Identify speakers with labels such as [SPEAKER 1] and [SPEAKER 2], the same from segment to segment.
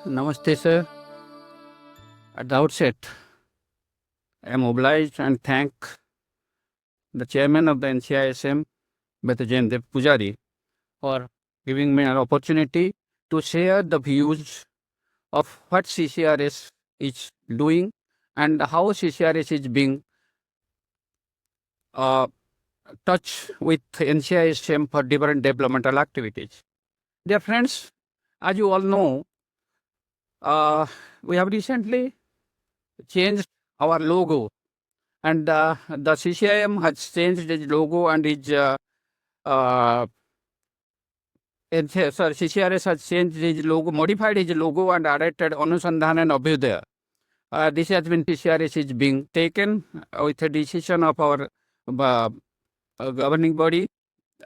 [SPEAKER 1] Namaste, sir. At the outset, I am obliged and thank the chairman of the NCISM, Mr. Jayendra Pujari, for giving me an opportunity to share the views of what CCRS is doing and how CCRS is being touched with NCISM for different developmental activities. Dear friends, as you all know, we have recently changed our logo, and the CCIM has changed its logo and its CCRS has changed its logo, modified its logo and added Anusandhan and Abhyudaya. This has been CCRS is being taken with a decision of our governing body,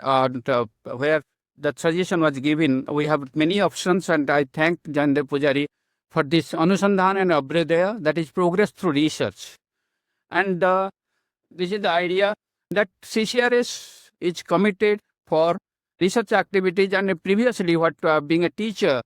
[SPEAKER 1] where the suggestion was given. We have many options, and I thank Jayendra Pujari for this Anusandhan and Abhyudaya, that is progress through research. And this is the idea that CCRS is committed for research activities. And previously, what being a teacher,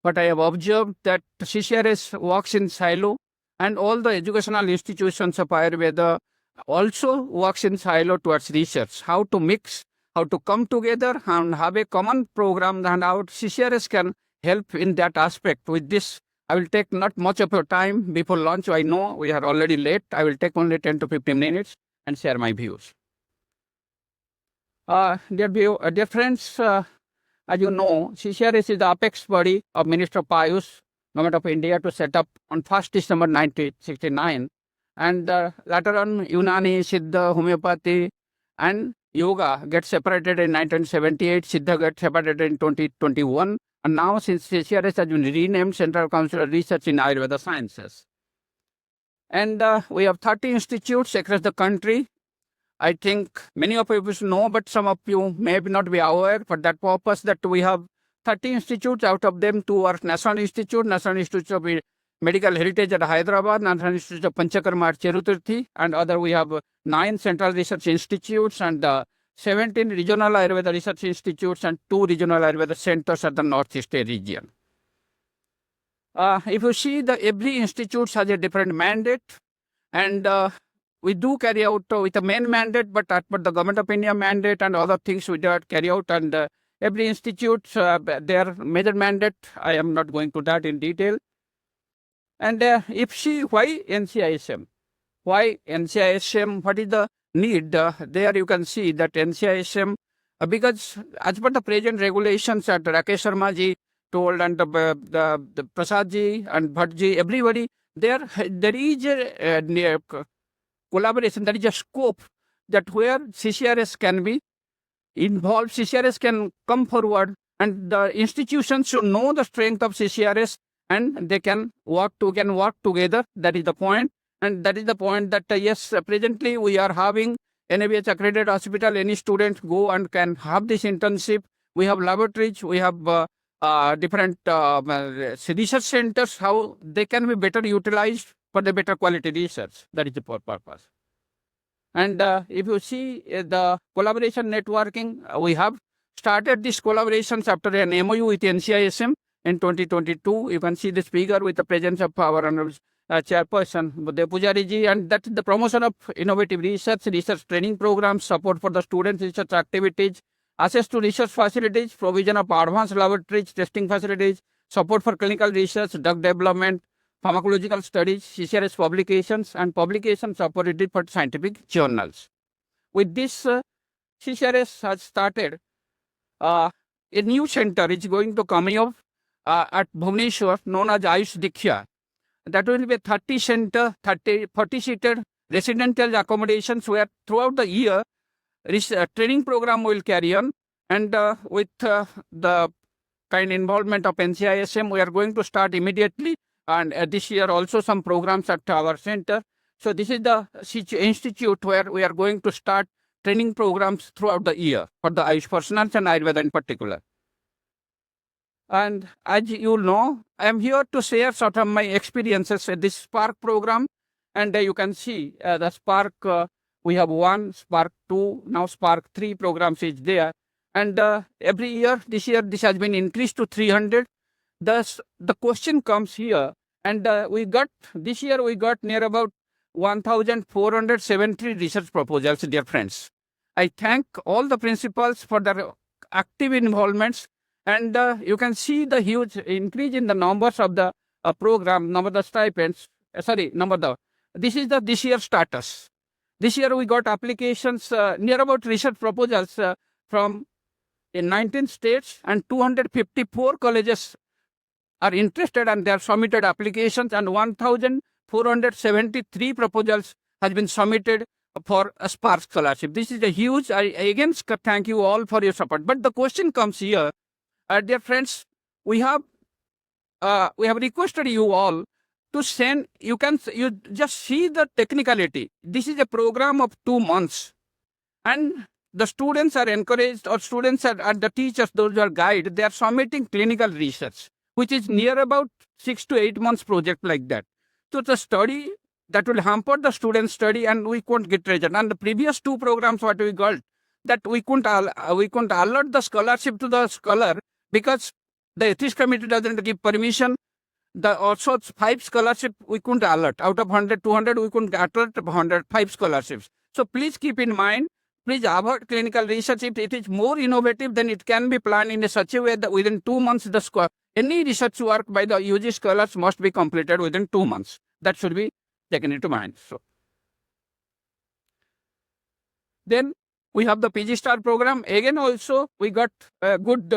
[SPEAKER 1] what I have observed that CCRS works in silo, and all the educational institutions of Ayurveda also works in silo towards research. How to mix, how to come together and have a common program, and how CCRS can help in that aspect. With this, I will take not much of your time before lunch. I know we are already late. I will take only 10 to 15 minutes and share my views. Dear friends, as you know, CCRS is the apex body of Minister of Ayush, Government of India, to set up on 1st December 1969. And later on, Unani, Siddha, Homeopathy, and Yoga get separated in 1978. Siddha get separated in 2021. And now, since CCRS has been renamed Central Council of Research in Ayurveda Sciences. And we have 30 institutes across the country. I think many of you know, but some of you may not be aware. For that purpose, that we have 30 institutes. Out of them, 2 are National Institute of Medical Heritage at Hyderabad, National Institute of Panchakarma at Cherutirthi, and other we have 9 Central Research Institutes and 17 Regional Ayurveda Research Institutes and 2 Regional Ayurveda Centers at the Northeast region. If you see, every institute has a different mandate, and we do carry out with a main mandate, but the Government of India mandate and other things we do carry out, and every institute, their major mandate, I am not going to that in detail. And if see, why NCISM? Why NCISM? What is the need? There you can see that NCISM, because as per the present regulations that Rakesh Sharma ji told, and the Prasad ji and Bhatt ji, everybody, there is a collaboration, there is a scope that where CCRS can be involved, CCRS can come forward, and the institutions should know the strength of CCRS, and they can work together. That is the point. And that is the point that, yes, presently we are having NABH accredited hospital. Any student go and can have this internship. We have laboratories, we have different research centers, how they can be better utilized for the better quality research. That is the purpose. And if you see the collaboration networking, we have started these collaborations after an MOU with NCISM in 2022. You can see this figure with the presence of our chairperson, Jayendra Pujari ji, and that is the promotion of innovative research training programs, support for the students' research activities, access to research facilities, provision of advanced laboratories, testing facilities, support for clinical research, drug development, pharmacological studies, CCRS publications, and publications supported for scientific journals. With this, CCRS has started a new center. It's going to come up at Bhubaneswar, known as Ayush Diksha. That will be a 40-seater residential accommodations where throughout the year, training program will carry on. And with the kind involvement of NCISM, we are going to start immediately. And this year also some programs at our center. So this is the institute where we are going to start training programs throughout the year for the Ayush personnel and Ayurveda in particular. And as you know, I am here to share sort of my experiences at this Spark program. And you can see the Spark, we have 1, Spark 2, now Spark 3 programs is there. And every year, this year, this has been increased to 300. the question comes here, and this year we got near about 1,470 research proposals, dear friends. I thank all the principals for their active involvements, and you can see the huge increase in the numbers of the program, number of the stipends. This is the this year status. This year we got applications near about research proposals from in 19 states, and 254 colleges are interested, and they have submitted applications, and 1,473 proposals has been submitted for a Spark scholarship. This is a huge, I again thank you all for your support. But the question comes here, dear friends, we have requested you all to send, you just see the technicality. This is a program of 2 months, and the students are encouraged, or students and the teachers, those who are guide, they are submitting clinical research, which is near about 6 to 8 months project like that. So the study that will hamper the student study, and we couldn't get result. And the previous 2 programs what we got, that we couldn't allot the scholarship to the scholar because the ethics committee doesn't give permission. The also 5 scholarship we couldn't allot. Out of 100, 200, we couldn't allot 5 scholarships. So please keep in mind, please avoid clinical research. If it is more innovative, then it can be planned in such a way that within 2 months, any research work by the UG scholars must be completed within 2 months. That should be taken into mind. So then we have the PG Star program. Again, also we got good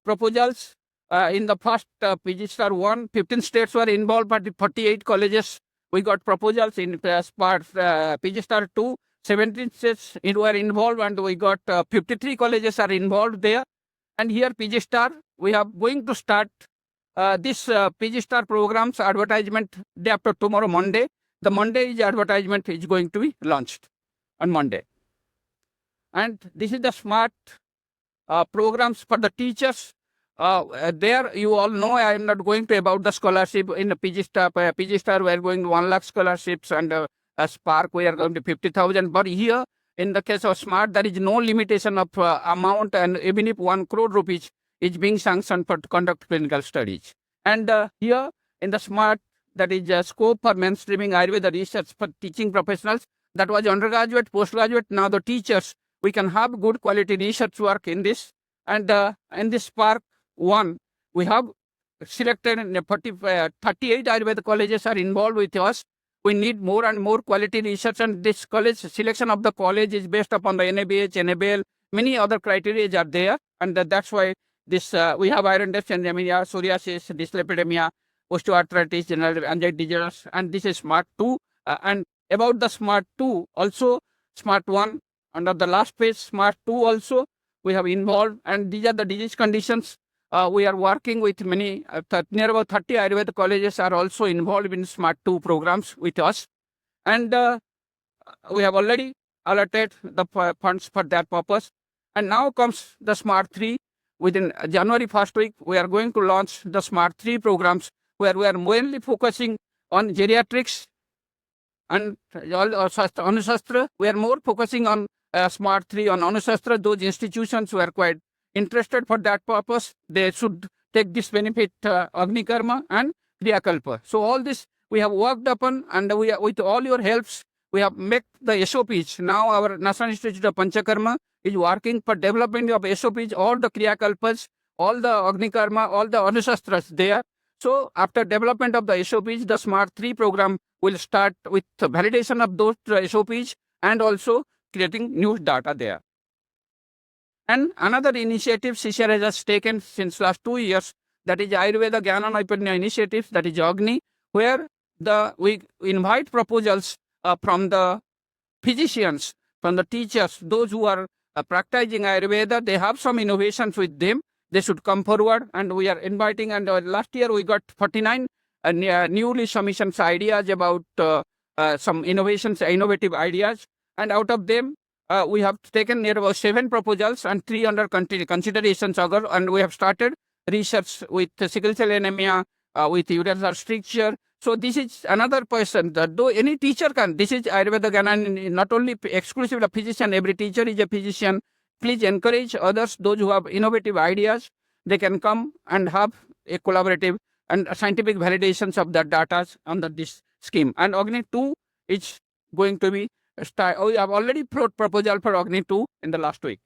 [SPEAKER 1] proposals. In the first PG Star 1, 15 states were involved, but 48 colleges. We got proposals in PG Star 2. 17 states were involved, and we got 53 colleges are involved there. And here PG Star, we are going to start this PG Star program's advertisement day after tomorrow, Monday. The Monday advertisement is going to be launched on Monday. And this is the smart programs for the teachers. There you all know I am not going to about the scholarship in the PG Star. PG Star we are going to 1 lakh scholarships, and Spark we are going to 50,000. But here in the case of Smart, there is no limitation of amount, and even if 1 crore rupees is being sanctioned for to conduct clinical studies. And here in the Smart, that is a scope for mainstreaming Ayurveda research for teaching professionals. That was undergraduate, postgraduate. Now the teachers, we can have good quality research work in this. And in this Spark 1, we have selected 38 Ayurveda colleges are involved with us. We need more and more quality research, and this college selection of the college is based upon the NABH, NABL, many other criteria are there, and that's why this we have iron deficiency anemia, psoriasis, dyslipidemia, osteoarthritis, general anxiety disorders, and this is Smart 2. And about the Smart 2, also Smart 1, under the last page, Smart 2 also we have involved, and these are the disease conditions. We are working with many, near about 30 Ayurveda colleges are also involved in Smart 2 programs with us. And we have already allotted the funds for that purpose. And now comes the Smart 3. Within January 1st week, we are going to launch the Smart 3 programs, where we are mainly focusing on geriatrics and Anusastra. We are more focusing on Smart 3 on Anusastra. Those institutions who are quite interested for that purpose, they should take this benefit, Agni Karma and Kriya Kalpa. So all this we have worked upon, and we are, with all your helps, we have made the SOPs. Now our National Institute of Panchakarma is working for development of SOPs, all the Kriya Kalpas, all the Agni Karma, all the Anusastras there. So after development of the SOPs, the Smart 3 program will start with the validation of those SOPs and also creating new data there. And another initiative CCR has taken since last 2 years, that is Ayurveda Jnana Naipanya initiative, that is Agni, where we invite proposals from the physicians, from the teachers, those who are practicing Ayurveda. They have some innovations with them. They should come forward, and we are inviting. And last year we got 49 newly submissions ideas about some innovative ideas. And out of them, we have taken near about 7 proposals and 3 under considerations, and we have started research with sickle cell anemia, with urinary stricture. So this is another person that though any teacher can, this is Ayurveda Jnana, not only exclusive of physician, every teacher is a physician. Please encourage others, those who have innovative ideas, they can come and have a collaborative and scientific validations of the data under this scheme. And Agni 2 is going to be we have already put proposal for Agni 2 in the last week.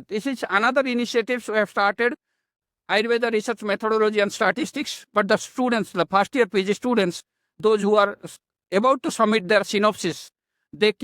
[SPEAKER 1] This is another initiative we have started, Ayurveda research methodology and statistics. But the students, the first year PG students, those who are about to submit their synopsis, the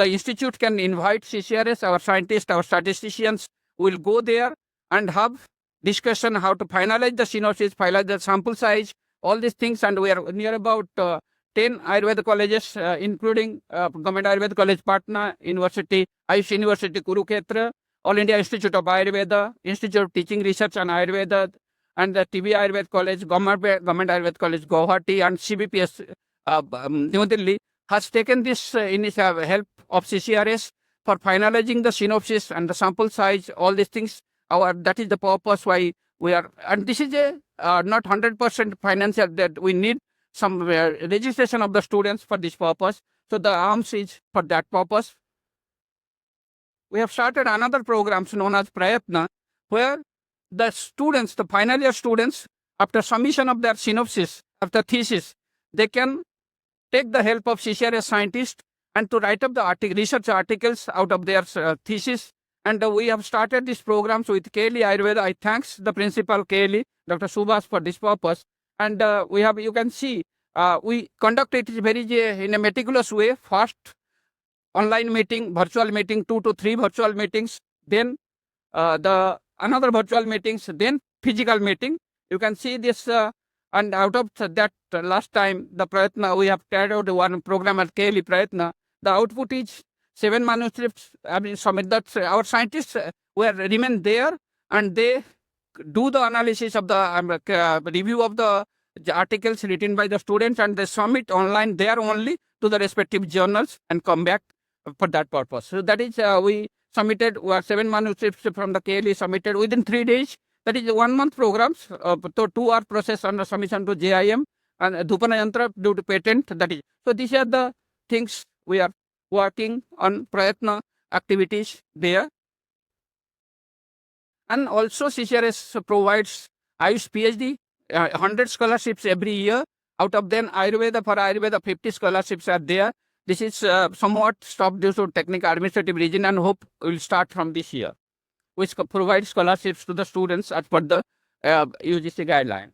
[SPEAKER 1] institute can invite CCRS, our scientists, our statisticians will go there and have discussion how to finalize the synopsis, finalize the sample size, all these things. And we are near about 10 Ayurveda colleges, including Government Ayurveda College, Patna University, Ayush University, Kurukshetra, All India Institute of Ayurveda, Institute of Teaching Research on Ayurveda, and the TB Ayurveda College, Government Ayurveda College, Guwahati, and CBPS, New Delhi, has taken this initiative help of CCRS for finalizing the synopsis and the sample size, all these things. That is the purpose why we are, and this is a not 100% financial, that we need some registration of the students for this purpose. So the arms is for that purpose. We have started another program known as Prayatna, where the students, the final year students, after submission of their synopsis, after thesis, they can take the help of CCRS scientists and to write up the research articles out of their thesis. And we have started these programs with KLE Ayurveda. I thanks the principal KLE, Dr. Subhas, for this purpose. And we have, you can see, we conduct it very in a meticulous way. First, online meeting, virtual meeting, 2 to 3 virtual meetings, then another virtual meetings, then physical meeting. You can see this, and out of that last time, the Prayatna, we have carried out one program at KLE Prayatna. The output is 7 manuscripts. I mean, that our scientists remain there, and they do the analysis of the review of the articles written by the students, and they submit online there only to the respective journals and come back for that purpose. So that is, we submitted 7 manuscripts from the KLE submitted within 3 days. That is 1 month programs. So 2-hour process on the submission to JIM and Dhupana Yantra due to patent. That is, so these are the things we are working on Prayatna activities there. And also CCRS provides Ayush PhD, 100 scholarships every year. Out of them, Ayurveda, for Ayurveda, 50 scholarships are there. This is somewhat stopped due to technical administrative reason, and hope will start from this year, which provides scholarships to the students as per the UGC guideline.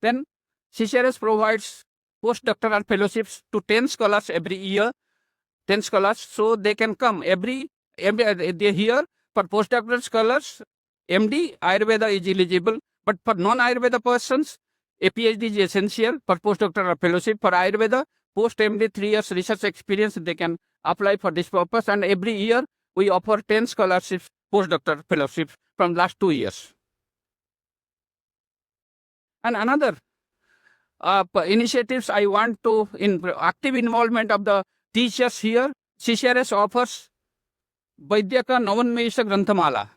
[SPEAKER 1] Then CCRS provides postdoctoral fellowships to 10 scholars every year, 10 scholars, so they can come every they here for postdoctoral scholars. MD Ayurveda is eligible, but for non-Ayurveda persons, a PhD is essential for postdoctoral fellowship. For Ayurveda, post-MD 3 years research experience, they can apply for this purpose. And every year, we offer 10 scholarships, postdoctoral fellowships from last 2 years. And another initiatives I want to, in active involvement of the teachers here, CCRS offers Vaidyaka Navanmesha Granthamala.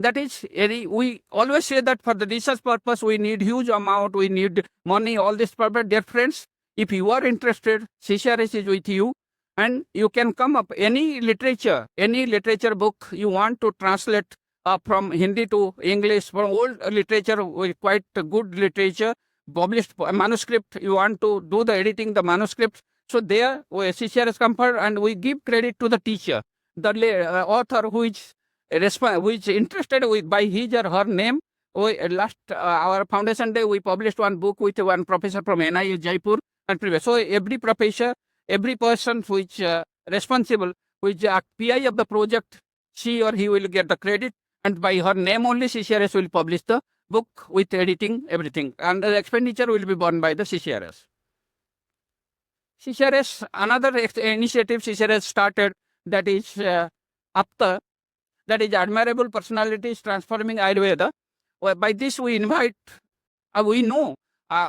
[SPEAKER 1] That is, we always say that for the research purpose, we need huge amount, we need money, all this purpose. Dear friends, if you are interested, CCRS is with you, and you can come up any literature book you want to translate from Hindi to English, from old literature, quite good literature, published manuscript, you want to do the editing, the manuscript. So there, CCRS comes and we give credit to the teacher, the author who is interested with by his or her name. Last our foundation day, we published one book with one professor from NIU Jaipur and previous. So every professor, every person who is responsible, who is PI of the project, she or he will get the credit, and by her name only CCRS will publish the book with editing, everything, and the expenditure will be borne by the CCRS. CCRS, another initiative CCRS started, that is APTA, that is Admirable Personalities Transforming Ayurveda. By this we invite, we know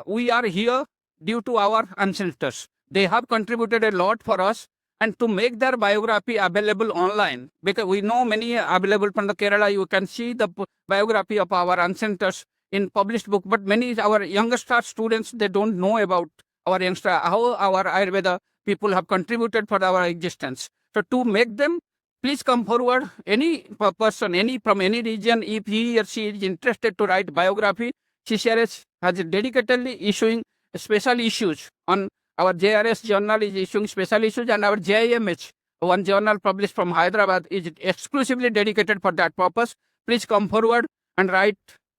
[SPEAKER 1] we are here due to our ancestors. They have contributed a lot for us, and to make their biography available online, because we know many available from the Kerala, you can see the biography of our ancestors in published book, but many our youngster students, they don't know about our youngster, how our Ayurveda people have contributed for our existence. So to make them please come forward. Any person, from any region, if he or she is interested to write biography, CCRS has dedicatedly issuing special issues on our JRS journal is issuing special issues, and our JIMH, one journal published from Hyderabad, is exclusively dedicated for that purpose. Please come forward and write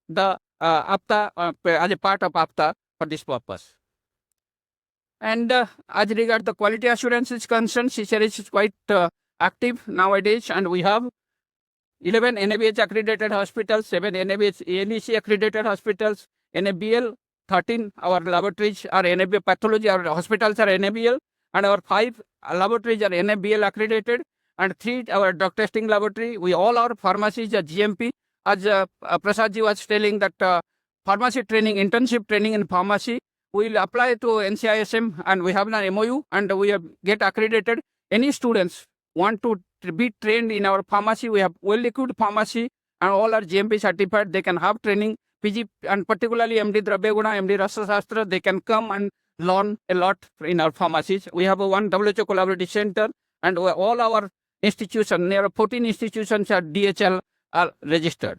[SPEAKER 1] the APTA as a part of APTA for this purpose. And as regard the quality assurance is concerned, CCRS is quite active nowadays, and we have 11 NABH accredited hospitals, 7 NABH ANEC accredited hospitals, NABL, 13 our laboratories are NABL, pathology our hospitals are NABL, and our 5 laboratories are NABL accredited, and 3 our drug testing laboratory. We all our pharmacies are GMP. As Prasadji was telling that pharmacy training, internship training in pharmacy, we will apply to NCISM, and we have an MOU, and we get accredited. Any students want to be trained in our pharmacy, we have well-equipped pharmacy, and all are GMP certified. They can have training, PG, and particularly MD Drabyaguna, MD Rasa Shastra, they can come and learn a lot in our pharmacies. We have one WHO collaborative center, and all our institutions, near 14 institutions are DHL are registered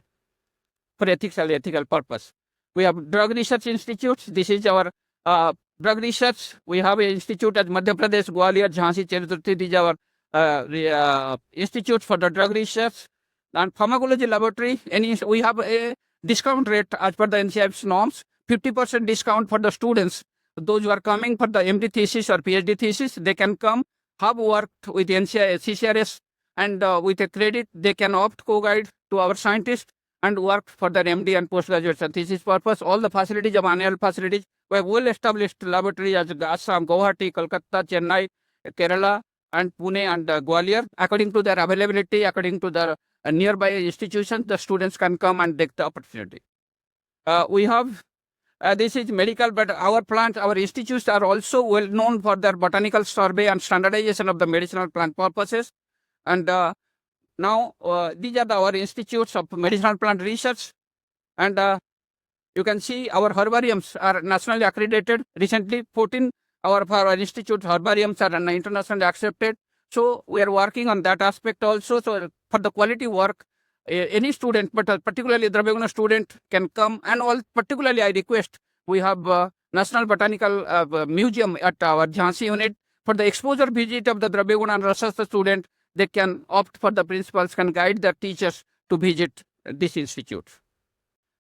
[SPEAKER 1] for ethical purpose. We have drug research institutes. This is our drug research. We have an institute at Madhya Pradesh, Gwalior, Jhansi, Cheriturti. These are our institutes for the drug research. And pharmacology laboratory, we have a discount rate as per the NCI's norms, 50% discount for the students. Those who are coming for the MD thesis or PhD thesis, they can come, have worked with CCRS, and with a credit, they can opt co-guide to our scientists and work for their MD and postgraduate thesis purpose. All the facilities of annual facilities, we have well-established laboratories as Assam, Guwahati, Kolkata, Chennai, Kerala, and Pune and Gwalior. According to their availability, according to their nearby institutions, the students can come and take the opportunity. We have, this is medical, but our plants, our institutes are also well known for their botanical survey and standardization of the medicinal plant purposes. And now these are our institutes of medicinal plant research. And you can see our herbariums are nationally accredited. Recently, 14 our institute herbariums are internationally accepted. So we are working on that aspect also. So for the quality work, any student, but particularly Drabyaguna student can come. And all particularly I request, we have National Botanical Museum at our Jhansi unit. For the exposure visit of the Drabyaguna and Rasashastra student, they can opt for the principals, can guide their teachers to visit this institute.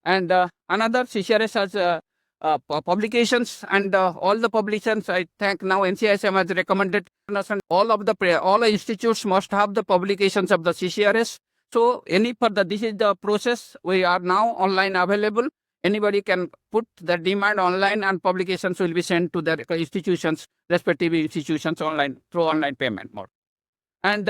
[SPEAKER 1] And another CCRS has publications, and all the publications, I think now NCISM has recommended all institutes must have the publications of the CCRS. So this is the process. We are now online available. Anybody can put the demand online, and publications will be sent to their institutions, respective institutions online through online payment mode. And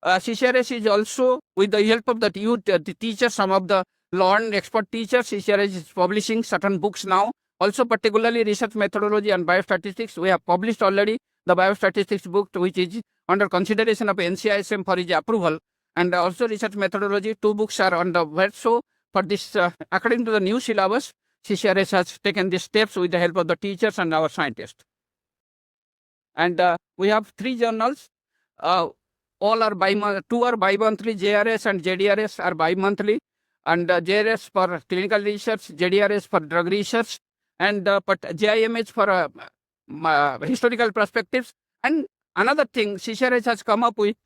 [SPEAKER 1] CCRS is also, with the help of the youth, the teachers, some of the learned expert teachers, CCRS is publishing certain books now. Also, particularly research methodology and biostatistics. We have published already the biostatistics book, which is under consideration of NCISM for its approval. And also research methodology, 2 books are on the web. So for this, according to the new syllabus, CCRS has taken these steps with the help of the teachers and our scientists. And we have 3 journals. All are 2 are bi-monthly, JRS and JDRS are bi-monthly. And JRS for clinical research, JDRS for drug research, and but JIMH for historical perspectives. And another thing, CCRS has come up with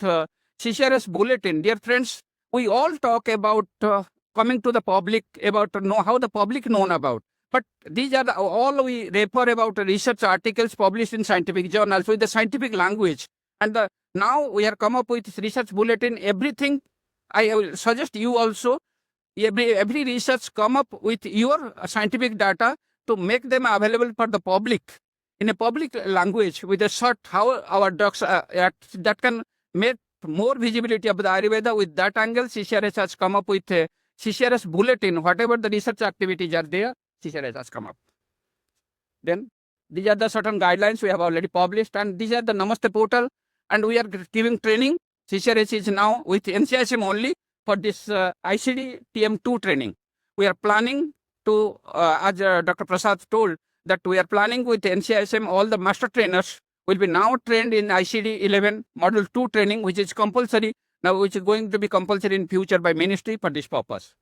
[SPEAKER 1] CCRS Bulletin. Dear friends, we all talk about coming to the public, about to know how the public known about. But these are all we refer about research articles published in scientific journals with the scientific language. And now we have come up with research bulletin. Everything, I will suggest you also, every research come up with your scientific data to make them available for the public in a public language with a short how our drugs that can make more visibility of the Ayurveda. With that angle, CCRS has come up with a CCRS bulletin. Whatever the research activities are there, CCRS has come up. Then these are the certain guidelines we have already published, and these are the Namaste portal, and we are giving training. CCRS is now with NCISM only for this ICD TM2 training. We are planning to, as Dr. Prasad told, that we are planning with NCISM, all the master trainers will be now trained in ICD 11 Module 2 training, which is compulsory now which is going to be compulsory in future by ministry for this purpose.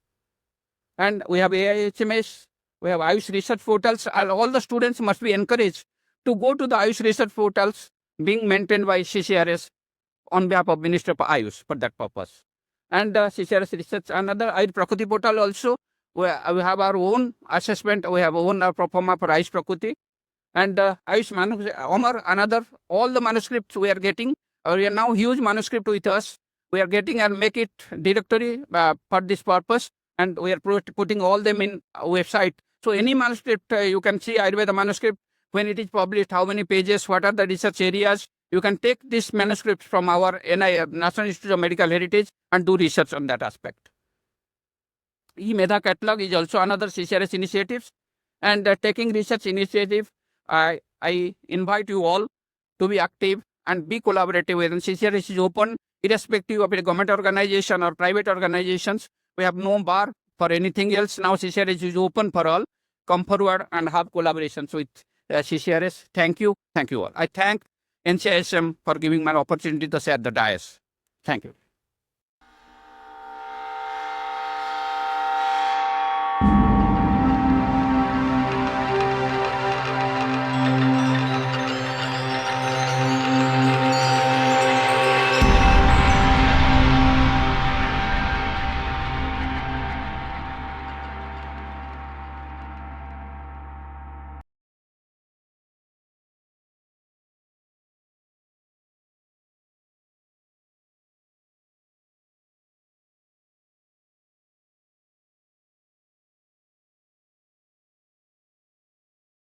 [SPEAKER 1] And we have AIHMS, we have Ayush research portals, and all the students must be encouraged to go to the Ayush research portals being maintained by CCRS on behalf of Minister of Ayush for that purpose. And CCRS research, another Ayush Prakriti portal also, we have our own assessment, we have our own performa for Ayush Prakriti. And Ayush Omar, another, all the manuscripts we are getting, we are now huge manuscript with us. We are getting and make it directory for this purpose. And we are putting all them in website. So any manuscript, you can see Ayurveda manuscript, when it is published, how many pages, what are the research areas. You can take this manuscript from our National Institute of Medical Heritage and do research on that aspect. E-Medha catalog is also another CCRS initiative. And taking research initiative, I invite you all to be active and be collaborative. And CCRS is open, irrespective of a government organization or private organizations. We have no bar for anything else. Now CCRS is open for all. Come forward and have collaborations with CCRS. Thank you. Thank you all. I thank NCISM for giving me an opportunity to share the dais. Thank you.